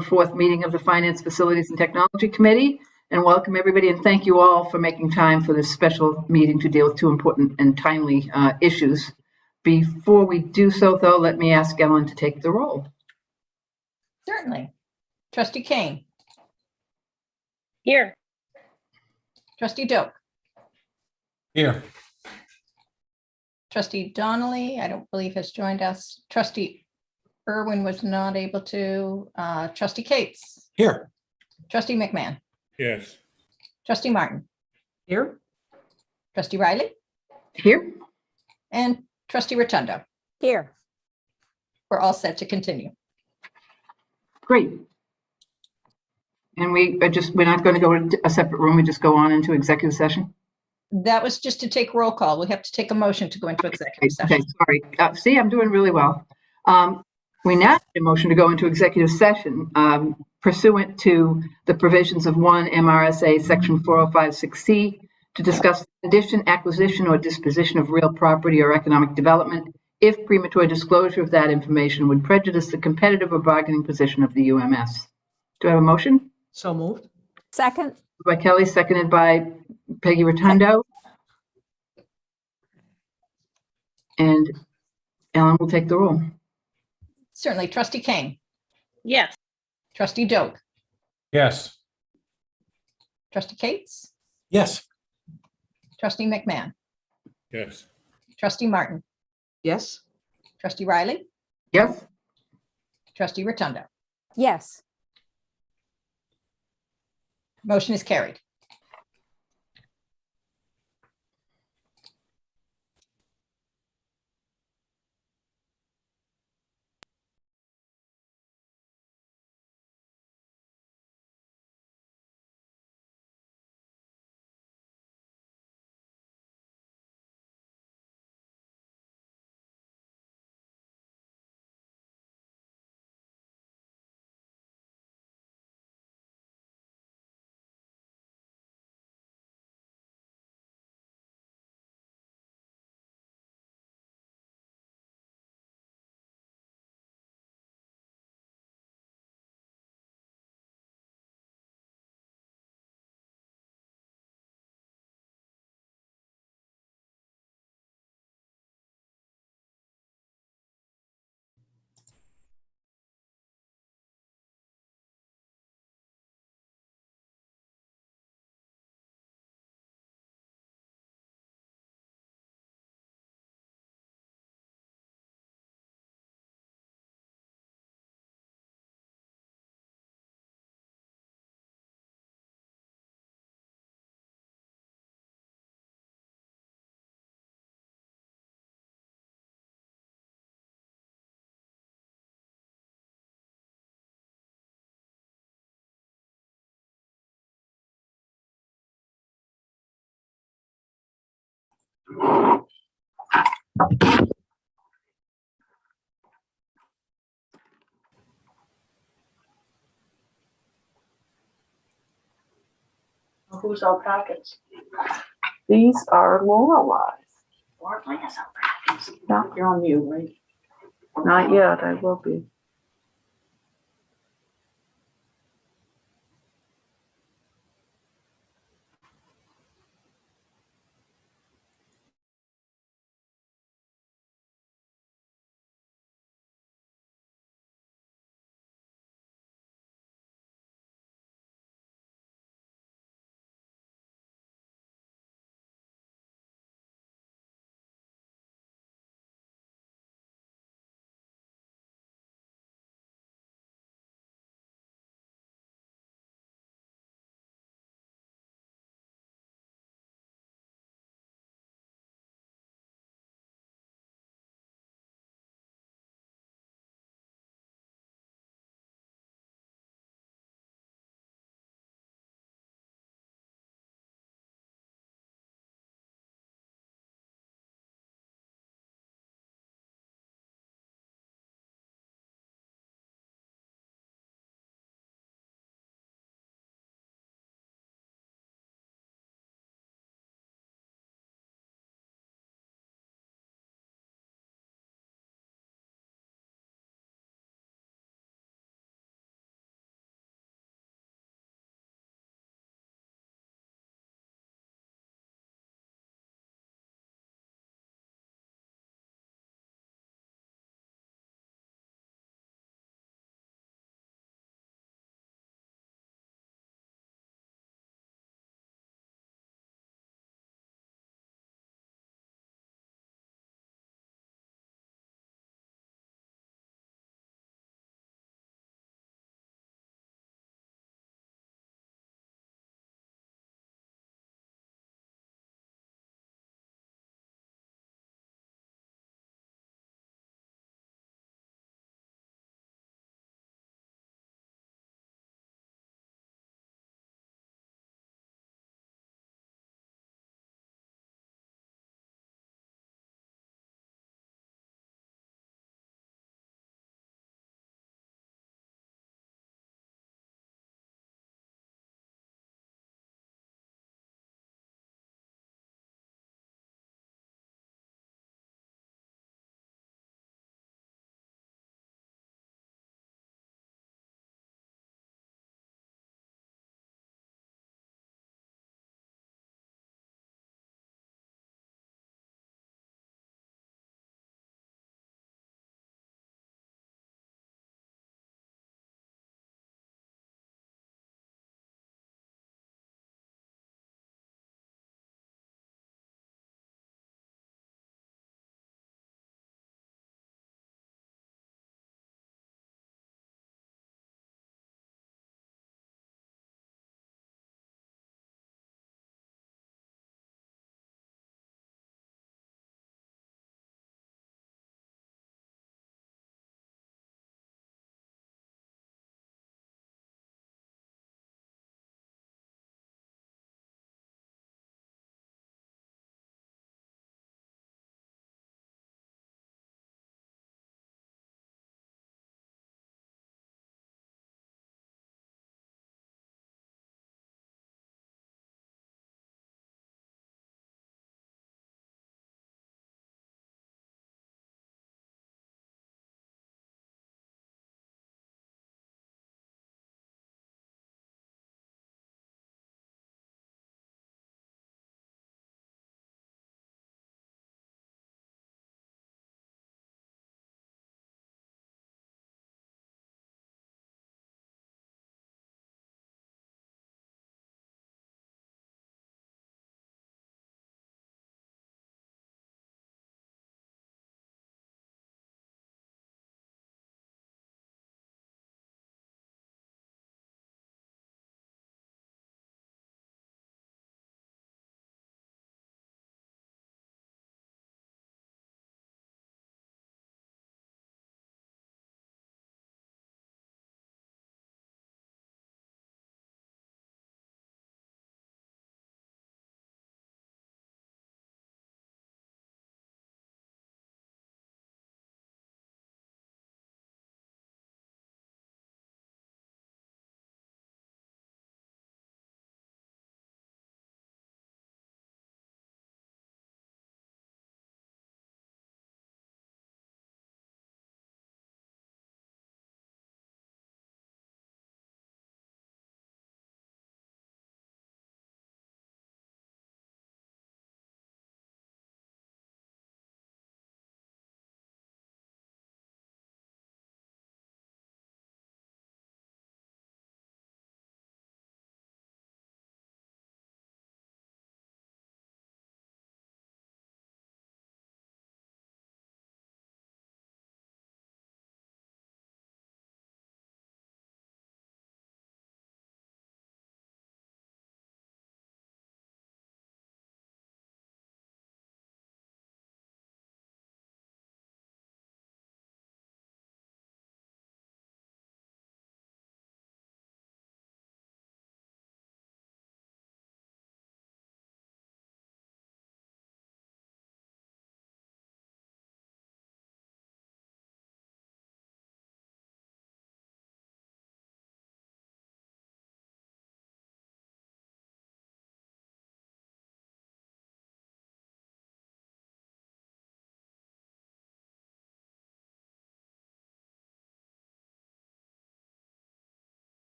September 4th meeting of the Finance, Facilities, and Technology Committee, and welcome everybody, and thank you all for making time for this special meeting to deal with two important and timely issues. Before we do so, though, let me ask Ellen to take the roll. Certainly. Trustee Kane. Here. Trustee Doak. Here. Trustee Donnelly, I don't believe has joined us. Trustee Irwin was not able to. Trustee Cates. Here. Trustee McMahon. Yes. Trustee Martin. Here. Trustee Riley. Here. And Trustee Rotundo. Here. We're all set to continue. Great. And we're not going to go into a separate room. We just go on into executive session. That was just to take roll call. We have to take a motion to go into executive session. Okay, sorry. See, I'm doing really well. We now have a motion to go into executive session pursuant to the provisions of 1 MRSA Section 4056C to discuss the addition, acquisition, or disposition of real property or economic development if premature disclosure of that information would prejudice the competitive or bargaining position of the UMS. Do I have a motion? So moved. Second. By Kelly, seconded by Peggy Rotundo. And Ellen will take the roll. Certainly. Trustee Kane. Yes. Trustee Doak. Yes. Trustee Cates. Yes. Trustee McMahon. Yes. Trustee Martin. Yes. Trustee Riley. Yes? Trustee Rotundo. Yes. Motion is carried. Who's our packets? These are Lorelai's. Not you're on mute, right? Not yet, I will be.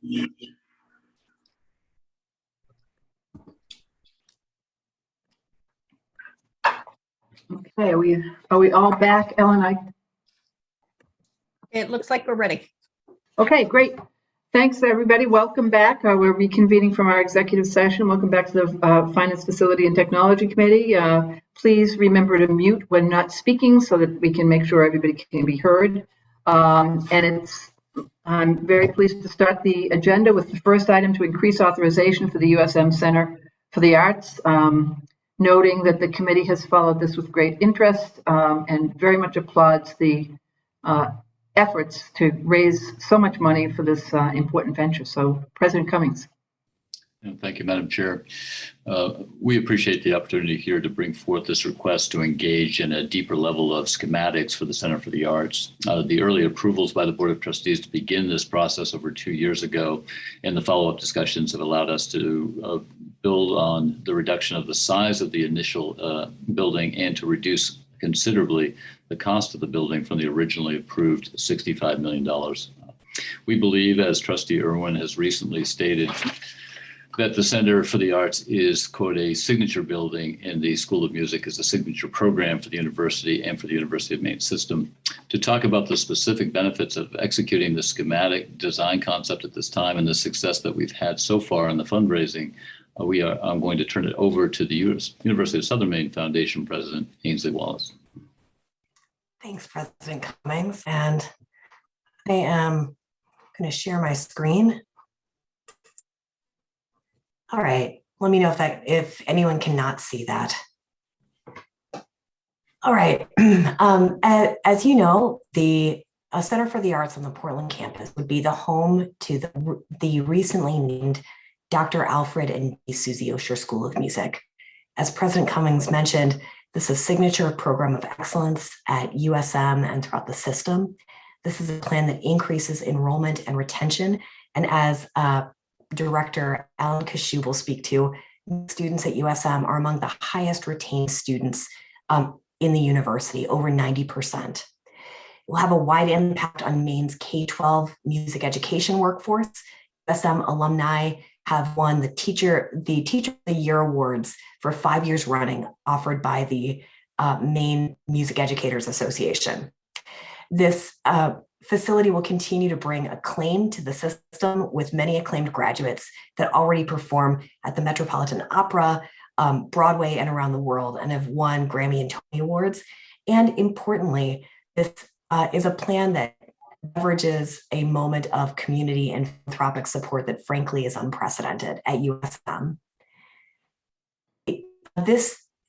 Okay, are we all back, Ellen? It looks like we're ready. Okay, great. Thanks, everybody. Welcome back. We're reconvening from our executive session. Welcome back to the Finance Facility and Technology Committee. Please remember to mute when not speaking so that we can make sure everybody can be heard. I'm very pleased to start the agenda with the first item to increase authorization for the USM Center for the Arts, noting that the committee has followed this with great interest and very much applauds the efforts to raise so much money for this important venture. So, President Cummings. Thank you, Madam Chair. We appreciate the opportunity here to bring forth this request to engage in a deeper level of schematics for the Center for the Arts. The early approvals by the Board of Trustees to begin this process over 2 years ago and the follow-up discussions have allowed us to build on the reduction of the size of the initial building and to reduce considerably the cost of the building from the originally approved $65 million. We believe, as Trustee Irwin has recently stated, that the Center for the Arts is, quote, a signature building, and the School of Music is a signature program for the university and for the University of Maine system. To talk about the specific benefits of executing the schematic design concept at this time and the success that we've had so far in the fundraising, I'm going to turn it over to the University of Southern Maine Foundation President, Ainsley Wallace. Thanks, President Cummings. And I am going to share my screen. All right, let me know if anyone cannot see that. All right, as you know, the Center for the Arts on the Portland campus would be the home to the recently named Dr. Alfred and Susie Osher School of Music. As President Cummings mentioned, this is a signature program of excellence at USM and throughout the system. This is a plan that increases enrollment and retention, and as Director Alan Kashu will speak to, students at USM are among the highest retained students in the university, over 90%. It will have a wide impact on Maine's K-12 music education workforce. USM alumni have won the Teacher of the Year awards for 5 years running, offered by the Maine Music Educators Association. This facility will continue to bring acclaim to the system with many acclaimed graduates that already perform at the Metropolitan Opera, Broadway, and around the world, and have won Grammy and Tony Awards. And importantly, this is a plan that leverages a moment of community and philanthropic support that frankly is unprecedented at USM.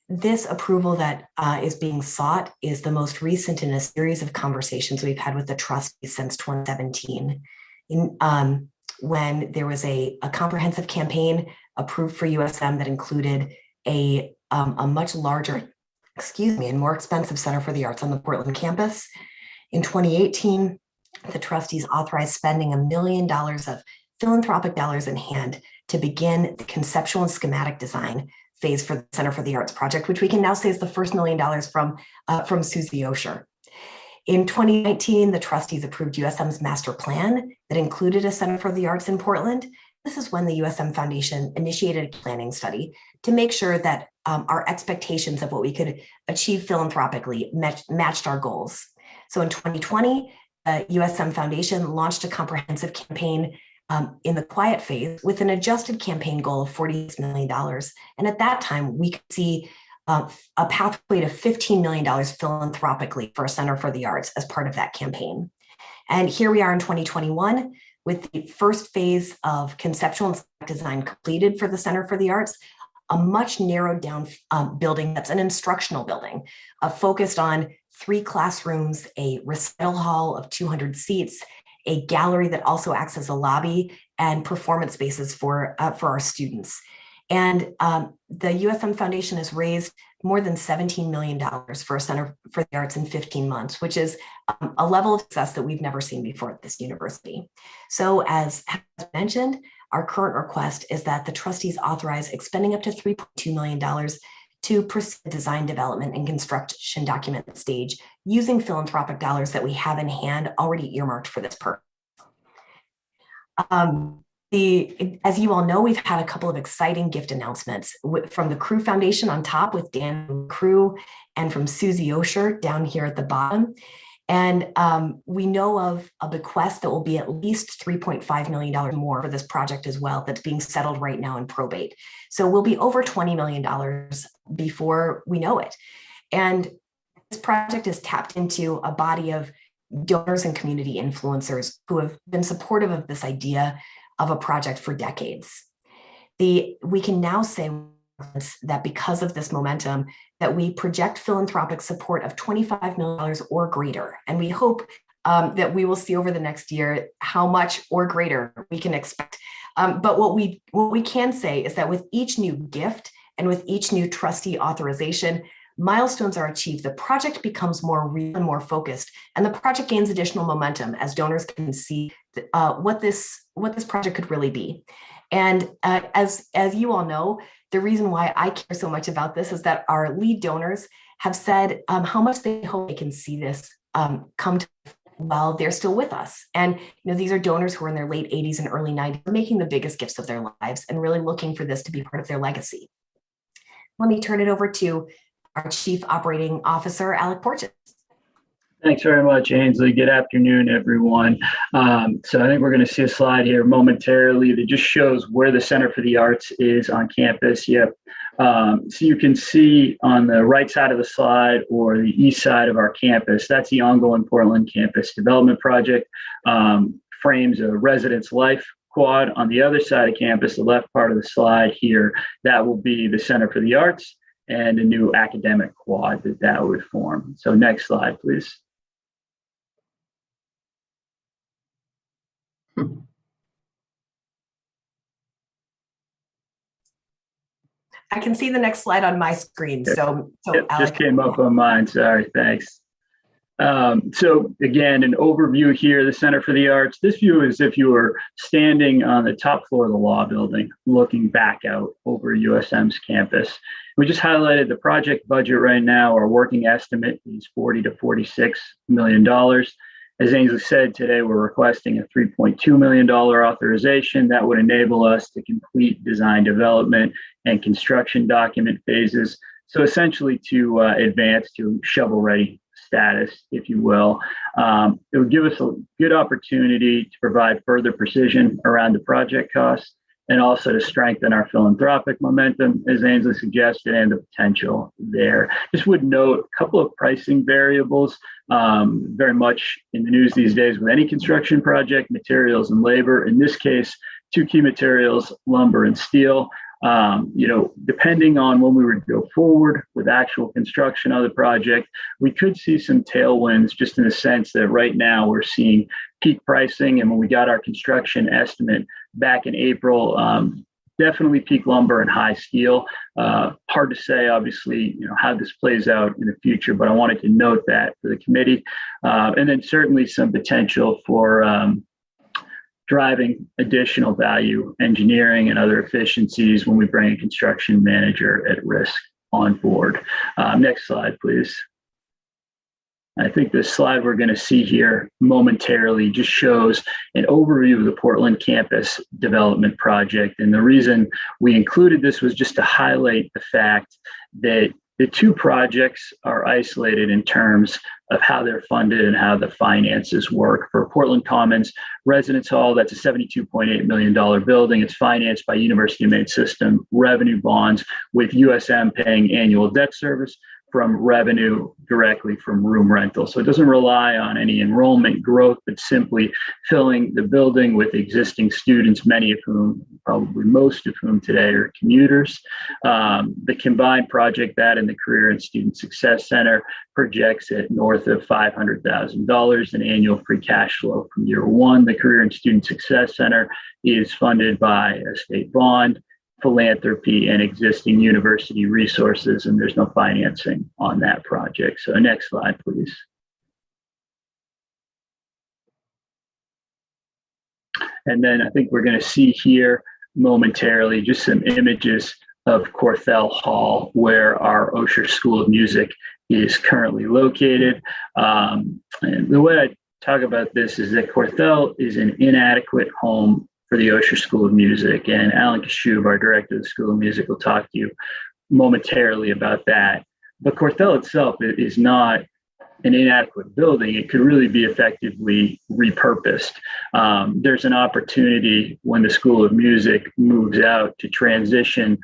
This approval that is being sought is the most recent in a series of conversations we've had with the trustees since 2017, when there was a comprehensive campaign approved for USM that included a much larger, and more expensive Center for the Arts on the Portland campus. In 2018, the trustees authorized spending $1 million of philanthropic dollars in hand to begin the conceptual and schematic design phase for the Center for the Arts project, which we can now say is the first $1 million from Susie Osher. In 2019, the trustees approved USM's master plan that included a Center for the Arts in Portland. This is when the USM Foundation initiated a planning study to make sure that our expectations of what we could achieve philanthropically matched our goals. So in 2020, the USM Foundation launched a comprehensive campaign in the quiet phase with an adjusted campaign goal of $46 million. And at that time, we could see a pathway to $15 million philanthropically for a Center for the Arts as part of that campaign. And here we are in 2021 with the first phase of conceptual and design completed for the Center for the Arts, a much narrowed down building that's an instructional building focused on 3 classrooms, a recital hall of 200 seats, a gallery that also acts as a lobby, and performance spaces for our students. And the USM Foundation has raised more than $17 million for a Center for the Arts in 15 months, which is a level of success that we've never seen before at this university. So as mentioned, our current request is that the trustees authorize expending up to $3.2 million to pursue design development and construction document stage using philanthropic dollars that we have in hand already earmarked for this purpose. As you all know, we've had a couple of exciting gift announcements from the Crew Foundation on top with Dan Crew and from Susie Osher down here at the bottom. And we know of a bequest that will be at least $3.5 million more for this project as well, that's being settled right now in probate. So we'll be over $20 million before we know it. And this project is tapped into a body of donors and community influencers who have been supportive of this idea of a project for decades. We can now say that because of this momentum, that we project philanthropic support of $25 million or greater. And we hope that we will see over the next year how much or greater we can expect. But what we can say is that with each new gift and with each new trustee authorization, milestones are achieved, the project becomes more real and more focused, and the project gains additional momentum as donors can see what this project could really be. And as you all know, the reason why I care so much about this is that our lead donors have said how much they hope they can see this come to while they're still with us. And these are donors who are in their late 80s and early 90s, making the biggest gifts of their lives and really looking for this to be part of their legacy. Let me turn it over to our Chief Operating Officer, Alec Porches. Thanks very much, Ainsley. Good afternoon, everyone. So I think we're going to see a slide here momentarily that just shows where the Center for the Arts is on campus. Yep. So you can see on the right side of the slide or the east side of our campus, that's the ongoing Portland Campus Development Project. Frames a residence life quad. On the other side of campus, the left part of the slide here, that will be the Center for the Arts and a new academic quad that would form. So next slide, please. I can see the next slide on my screen. So Yep, Alec. just came up on mine. Sorry, thanks. So again, an overview here, the Center for the Arts. This view is if you were standing on the top floor of the law building, looking back out over USM's campus. We just highlighted the project budget right now. Our working estimate is $40 to $46 million. As Ainsley said, today we're requesting a $3.2 million authorization that would enable us to complete design development and construction document phases. So essentially to advance to shovel-ready status, if you will. It would give us a good opportunity to provide further precision around the project costs and also to strengthen our philanthropic momentum, as Ainsley suggested, and the potential there. Just would note a couple of pricing variables, very much in the news these days with any construction project, materials and labor. In this case, two key materials, lumber and steel. Depending on when we would go forward with actual construction of the project, we could see some tailwinds just in the sense that right now we're seeing peak pricing. And when we got our construction estimate back in April, definitely peak lumber and high steel. Hard to say, obviously, how this plays out in the future, but I wanted to note that for the committee. And then certainly some potential for driving additional value engineering and other efficiencies when we bring a construction manager at risk on board. Next slide, please. I think this slide we're going to see here momentarily just shows an overview of the Portland Campus Development Project. And the reason we included this was just to highlight the fact that the two projects are isolated in terms of how they're funded and how the finances work. For Portland Commons Residence Hall, that's a $72.8 million building. It's financed by University of Maine System revenue bonds, with USM paying annual debt service from revenue directly from room rental. So it doesn't rely on any enrollment growth, but simply filling the building with existing students, many of whom, probably most of whom today are commuters. The combined project, that and the Career and Student Success Center, projects at north of $500,000 in annual free cash flow from year one. The Career and Student Success Center is funded by a state bond, philanthropy, and existing university resources, and there's no financing on that project. So next slide, please. And then I think we're going to see here momentarily just some images of Corthell Hall, where our Osher School of Music is currently located. And the way I talk about this is that Corthell is an inadequate home for the Osher School of Music. And Alan Kashub, our director of the School of Music, will talk to you momentarily about that. But Corthell itself is not an inadequate building. It could really be effectively repurposed. There's an opportunity when the School of Music moves out to transition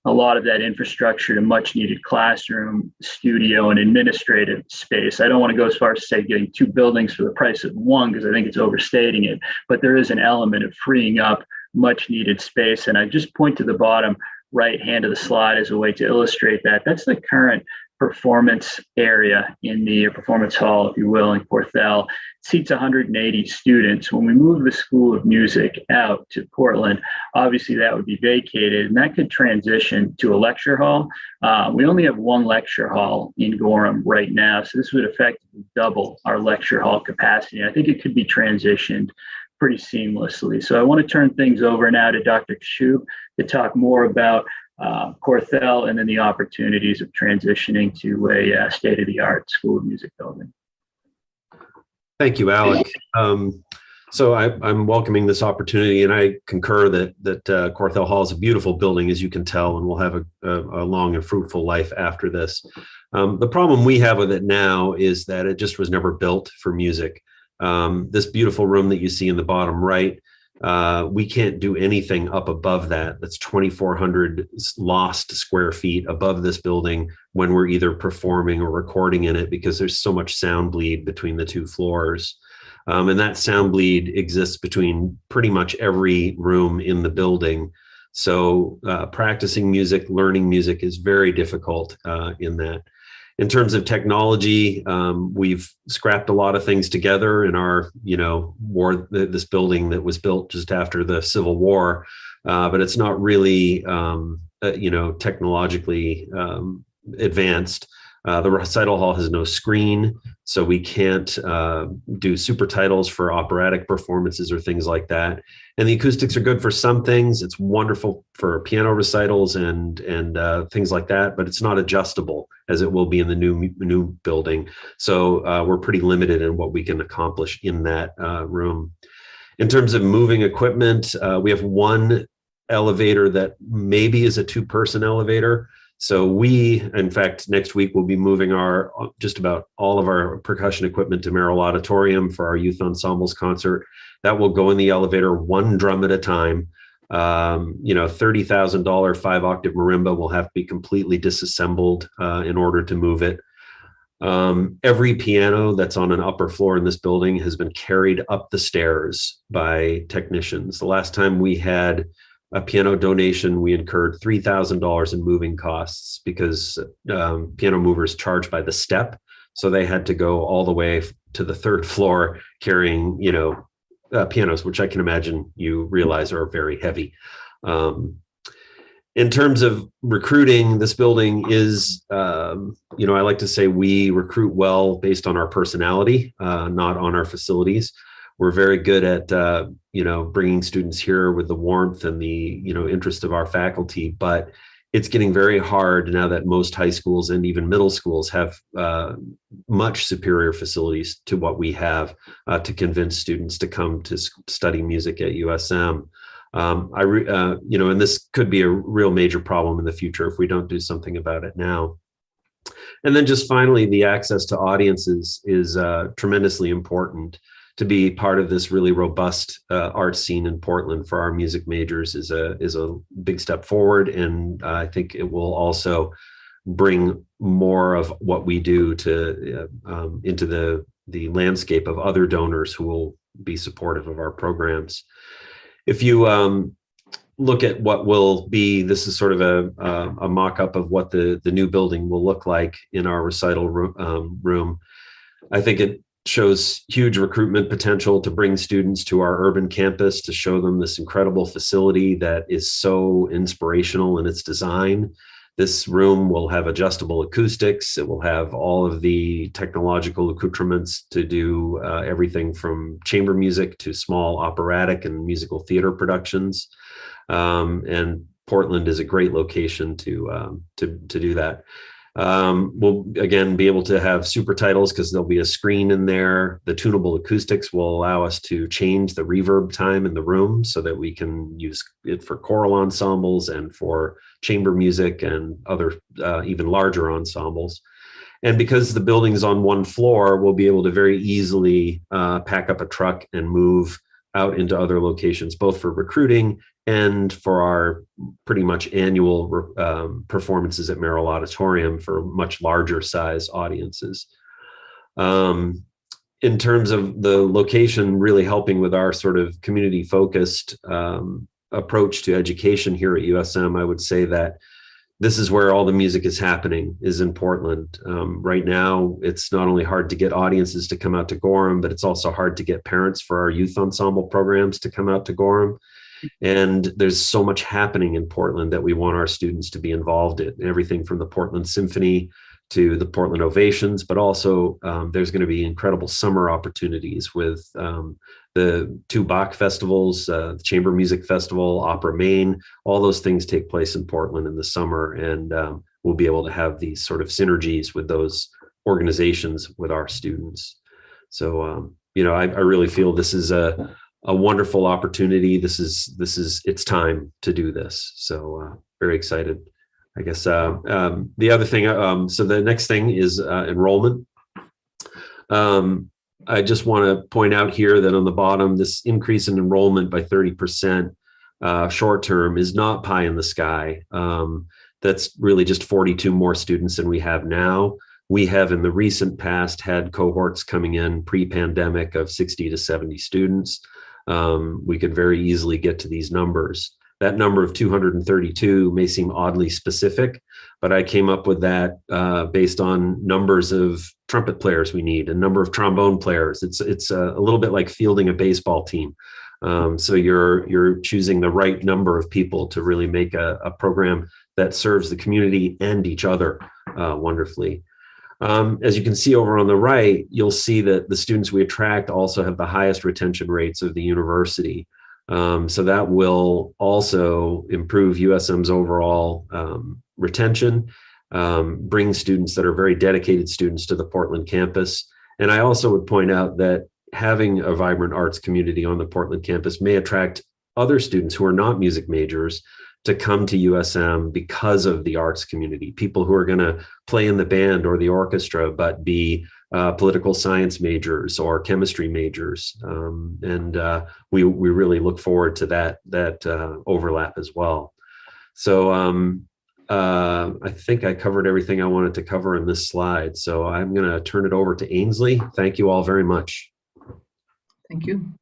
a lot of that infrastructure to much needed classroom, studio, and administrative space. I don't want to go as far as to say getting two buildings for the price of one, because I think it's overstating it, but there is an element of freeing up much needed space. And I just point to the bottom right hand of the slide as a way to illustrate that. That's the current performance area in the performance hall, if you will, in Corthell. It seats 180 students. When we move the School of Music out to Portland, obviously that would be vacated, and that could transition to a lecture hall. We only have one lecture hall in Gorham right now, so this would effectively double our lecture hall capacity. I think it could be transitioned pretty seamlessly. So I want to turn things over now to Dr. Kashub to talk more about Corthell and then the opportunities of transitioning to a state-of-the-art School of Music building. Thank you, Alec. So I'm welcoming this opportunity, and I concur that Corthell Hall is a beautiful building, as you can tell, and will have a long and fruitful life after this. The problem we have with it now is that it just was never built for music. This beautiful room that you see in the bottom right, we can't do anything up above that. That's 2,400 lost square feet above this building when we're either performing or recording in it, because there's so much sound bleed between the two floors. And that sound bleed exists between pretty much every room in the building. So practicing music, learning music is very difficult in that. In terms of technology, we've scrapped a lot of things together in our, this building that was built just after the Civil War, but it's not really, technologically advanced. The recital hall has no screen, so we can't do super titles for operatic performances or things like that. And the acoustics are good for some things. It's wonderful for piano recitals and things like that, but it's not adjustable as it will be in the new building. So we're pretty limited in what we can accomplish in that room. In terms of moving equipment, we have one elevator that maybe is a two-person elevator. So we, in fact, next week we'll be moving just about all of our percussion equipment to Merrill Auditorium for our youth ensembles concert. That will go in the elevator one drum at a time. $30,000 5-octave marimba will have to be completely disassembled in order to move it. Every piano that's on an upper floor in this building has been carried up the stairs by technicians. The last time we had a piano donation, we incurred $3,000 in moving costs because piano movers charged by the step. So they had to go all the way to the third floor carrying, pianos, which I can imagine you realize are very heavy. In terms of recruiting, this building is, I like to say we recruit well based on our personality, not on our facilities. We're very good at, bringing students here with the warmth and the, interest of our faculty, but it's getting very hard now that most high schools and even middle schools have much superior facilities to what we have to convince students to come to study music at USM. And this could be a real major problem in the future if we don't do something about it now. And then just finally, the access to audiences is tremendously important. To be part of this really robust art scene in Portland for our music majors is a big step forward, and I think it will also bring more of what we do to into the landscape of other donors who will be supportive of our programs. If you look at what will be, this is sort of a mock-up of what the new building will look like in our recital room. I think it shows huge recruitment potential to bring students to our urban campus, to show them this incredible facility that is so inspirational in its design. This room will have adjustable acoustics. It will have all of the technological accoutrements to do everything from chamber music to small operatic and musical theater productions. And Portland is a great location to do that. We'll again be able to have super titles because there'll be a screen in there. The tunable acoustics will allow us to change the reverb time in the room so that we can use it for choral ensembles and for chamber music and other even larger ensembles. And because the building's on one floor, we'll be able to very easily pack up a truck and move out into other locations, both for recruiting and for our pretty much annual performances at Merrill Auditorium for much larger size audiences. In terms of the location really helping with our sort of community focused approach to education here at USM, I would say that this is where all the music is happening, is in Portland. Right now, it's not only hard to get audiences to come out to Gorham, but it's also hard to get parents for our youth ensemble programs to come out to Gorham. And there's so much happening in Portland that we want our students to be involved in, everything from the Portland Symphony to the Portland Ovations, but also there's going to be incredible summer opportunities with the two Bach festivals, the Chamber Music Festival, Opera Maine. All those things take place in Portland in the summer, and we'll be able to have these sort of synergies with those organizations with our students. So, I really feel this is a wonderful opportunity. This is it's time to do this. So very excited. I guess the other thing, so the next thing is enrollment. I just want to point out here that on the bottom, this increase in enrollment by 30% short term is not pie in the sky. That's really just 42 more students than we have now. We have in the recent past had cohorts coming in pre-pandemic of 60 to 70 students. We could very easily get to these numbers. That number of 232 may seem oddly specific, but I came up with that based on numbers of trumpet players we need, a number of trombone players. It's a little bit like fielding a baseball team. So you're choosing the right number of people to really make a program that serves the community and each other wonderfully. As you can see over on the right, you'll see that the students we attract also have the highest retention rates of the university. So that will also improve USM's overall retention, bring students that are very dedicated students to the Portland campus. And I also would point out that having a vibrant arts community on the Portland campus may attract other students who are not music majors to come to USM because of the arts community, people who are going to play in the band or the orchestra, but be political science majors or chemistry majors. And we really look forward to that overlap as well. So I think I covered everything I wanted to cover in this slide. So I'm going to turn it over to Ainsley. Thank you all very much. Thank you.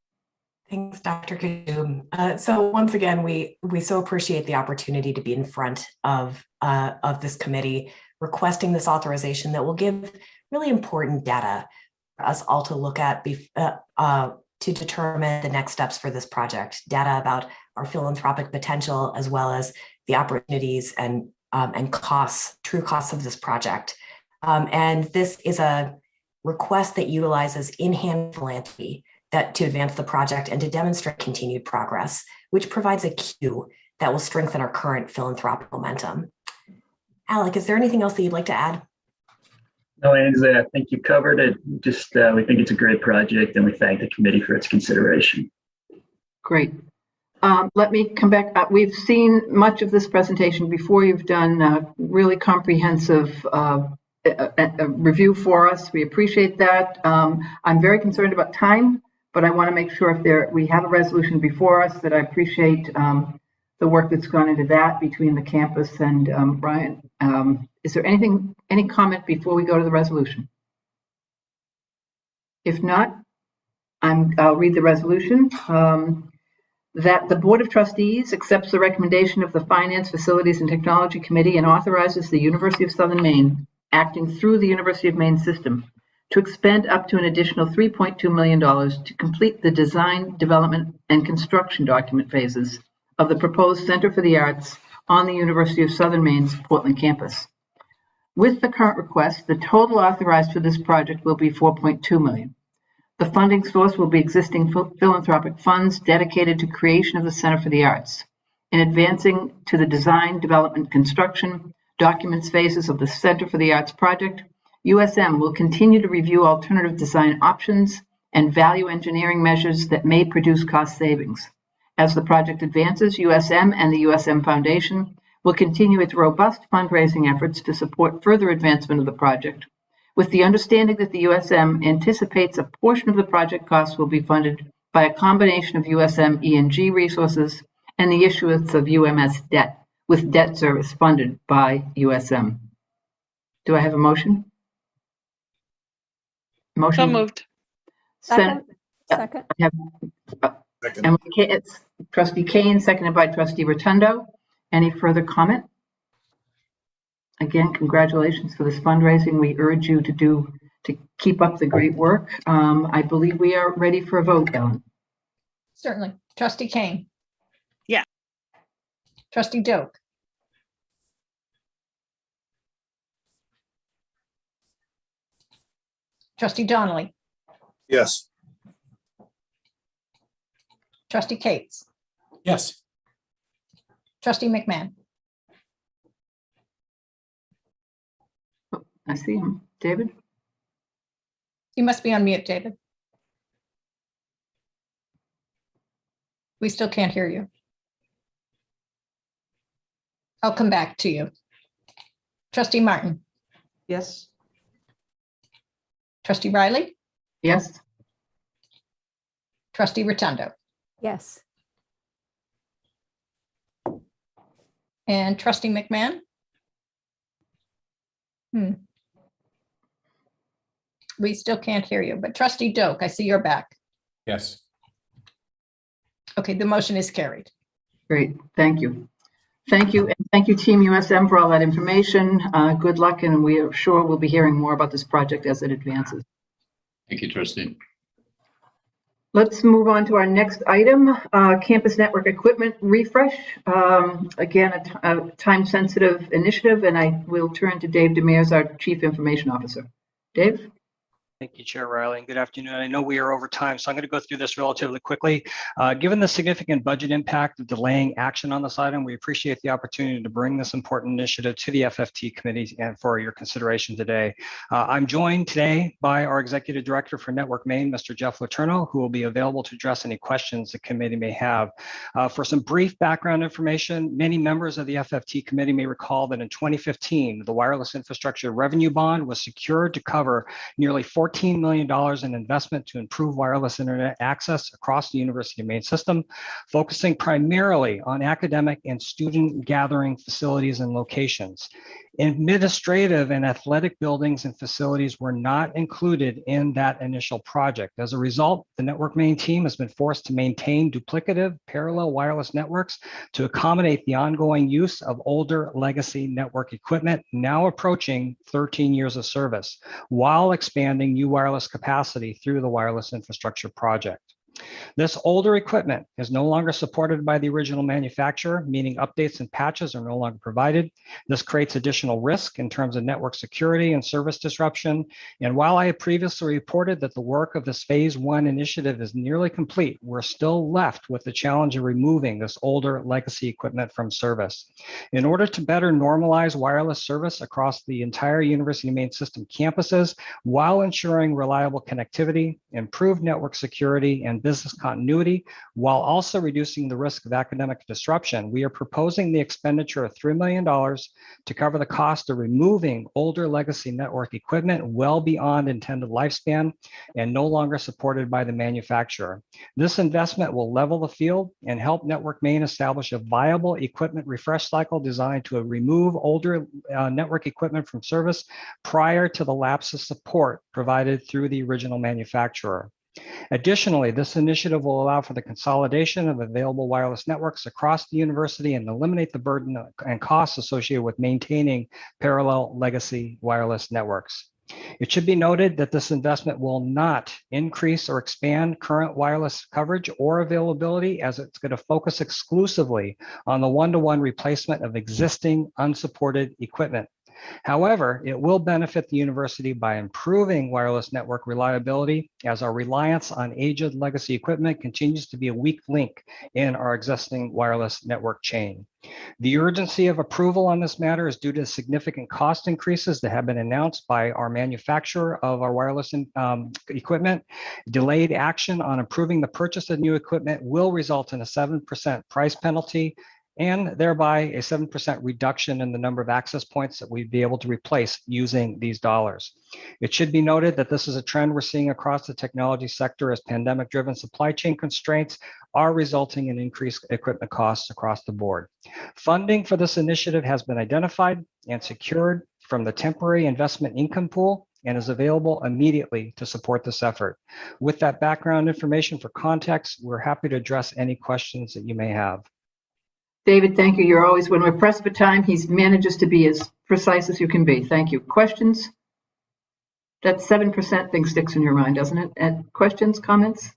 Thanks, Dr. Kajum. So once again, we so appreciate the opportunity to be in front of this committee, requesting this authorization that will give really important data for us all to look at to determine the next steps for this project. Data about our philanthropic potential, as well as the opportunities and costs, true costs of this project. And this is a request that utilizes in-hand philanthropy to advance the project and to demonstrate continued progress, which provides a cue that will strengthen our current philanthropic momentum. Alec, is there anything else that you'd like to add? No, Ainsley, I think you covered it. Just we think it's a great project, and we thank the committee for its consideration. Great. Let me come back. We've seen much of this presentation before. You've done really comprehensive a review for us. We appreciate that. I'm very concerned about time, but I want to make sure if we have a resolution before us that I appreciate the work that's gone into that between the campus and Brian. Is there any comment before we go to the resolution? If not, I'll read the resolution. That the Board of Trustees accepts the recommendation of the Finance, Facilities, and Technology Committee and authorizes the University of Southern Maine, acting through the University of Maine system, to expend up to an additional $3.2 million to complete the design, development, and construction document phases of the proposed Center for the Arts on the University of Southern Maine's Portland campus. With the current request, the total authorized for this project will be $4.2 million. The funding source will be existing philanthropic funds dedicated to creation of the Center for the Arts, in advancing to the design, development, construction, documents phases of the Center for the Arts project, USM will continue to review alternative design options and value engineering measures that may produce cost savings. As the project advances, USM and the USM Foundation will continue its robust fundraising efforts to support further advancement of the project, with the understanding that the USM anticipates a portion of the project costs will be funded by a combination of USM E&G resources and the issuance of UMS debt, with debt service funded by USM. Do I have a motion? So moved. Sen- Second. I have it's Trustee Kane, seconded by Trustee Rotundo. Any further comment? Again, congratulations for this fundraising. We urge you to keep up the great work. I believe we are ready for a vote, Ellen. Certainly. Trustee Kane. Yeah. Trustee Doak. Trustee Donnelly. Yes. Trustee Cates. Yes. Trustee McMahon. I see him. David? You must be on mute, David. We still can't hear you. I'll come back to you. Trustee Martin. Yes. Trustee Riley. Yes. Trustee Rotundo. Yes. And Trustee McMahon. We still can't hear you, but Trustee Doak, I see you're back. Yes. Okay, the motion is carried. Great. Thank you. Thank you. And thank you, Team USM, for all that information. Good luck, and we are sure we'll be hearing more about this project as it advances. Thank you, Trustee. Let's move on to our next item, campus network equipment refresh. Again, a time-sensitive initiative, and I will turn to Dave Demers, our Chief Information Officer. Dave? Thank you, Chair Riley, and good afternoon. I know we are over time, so I'm going to go through this relatively quickly. Given the significant budget impact of delaying action on this item, we appreciate the opportunity to bring this important initiative to the FFT committee and for your consideration today. I'm joined today by our Executive Director for Network Maine, Mr. Jeff Letourneau, who will be available to address any questions the committee may have. For some brief background information, many members of the FFT committee may recall that in 2015, the Wireless Infrastructure Revenue Bond was secured to cover nearly $14 million in investment to improve wireless internet access across the University of Maine system, focusing primarily on academic and student gathering facilities and locations. Administrative and athletic buildings and facilities were not included in that initial project. As a result, the Network Maine team has been forced to maintain duplicative parallel wireless networks to accommodate the ongoing use of older legacy network equipment, now approaching 13 years of service, while expanding new wireless capacity through the wireless infrastructure project. This older equipment is no longer supported by the original manufacturer, meaning updates and patches are no longer provided. This creates additional risk in terms of network security and service disruption. And while I have previously reported that the work of this phase 1 initiative is nearly complete, we're still left with the challenge of removing this older legacy equipment from service. In order to better normalize wireless service across the entire University of Maine system campuses, while ensuring reliable connectivity, improved network security, and business continuity, while also reducing the risk of academic disruption, we are proposing the expenditure of $3 million to cover the cost of removing older legacy network equipment well beyond intended lifespan and no longer supported by the manufacturer. This investment will level the field and help Network Maine establish a viable equipment refresh cycle designed to remove older network equipment from service prior to the lapse of support provided through the original manufacturer. Additionally, this initiative will allow for the consolidation of available wireless networks across the university and eliminate the burden and costs associated with maintaining parallel legacy wireless networks. It should be noted that this investment will not increase or expand current wireless coverage or availability, as it's going to focus exclusively on the one-to-one replacement of existing unsupported equipment. However, it will benefit the university by improving wireless network reliability as our reliance on aged legacy equipment continues to be a weak link in our existing wireless network chain. The urgency of approval on this matter is due to significant cost increases that have been announced by our manufacturer of our wireless equipment. Delayed action on improving the purchase of new equipment will result in a 7% price penalty and thereby a 7% reduction in the number of access points that we'd be able to replace using these dollars. It should be noted that this is a trend we're seeing across the technology sector as pandemic-driven supply chain constraints are resulting in increased equipment costs across the board. Funding for this initiative has been identified and secured from the temporary investment income pool and is available immediately to support this effort. With that background information for context, we're happy to address any questions that you may have. David, thank you. You're always, when we're pressed for time, he manages to be as precise as you can be. Thank you. Questions? That 7% thing sticks in your mind, doesn't it? And questions, comments?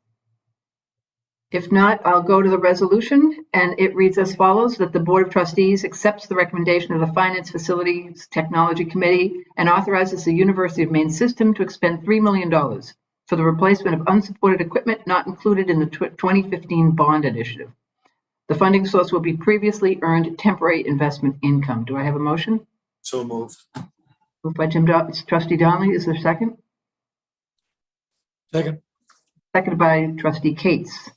If not, I'll go to the resolution, and it reads as follows: that the Board of Trustees accepts the recommendation of the Finance Facilities Technology Committee and authorizes the University of Maine system to expend $3 million for the replacement of unsupported equipment not included in the 2015 bond initiative. The funding source will be previously earned temporary investment income. Do I have a motion? So moved. Moved by Trustee Donnelly. Is there a second? Second. Seconded by Trustee Cates.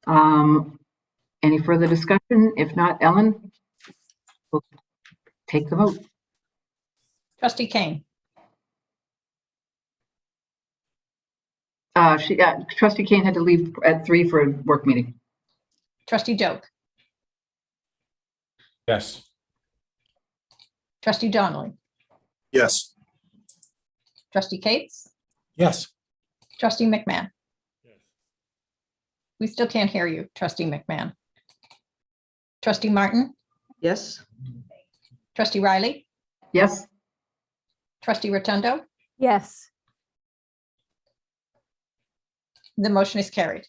Any further discussion? If not, Ellen, we'll take the vote. Trustee Kane, Trustee Kane had to leave at 3 for a work meeting. Trustee Doak, Yes. Trustee Donnelly, Yes. Trustee Cates, Yes. Trustee McMahon. We still can't hear you, Trustee McMahon. Trustee Martin, Yes. Trustee Riley, Yes. Trustee Rotundo. Yes. The motion is carried.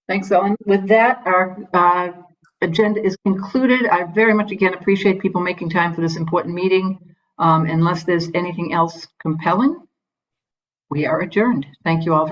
Thanks, Ellen. With that, our agenda is concluded. I very much again appreciate people making time for this important meeting. Unless there's anything else compelling, we are adjourned. Thank you all very much.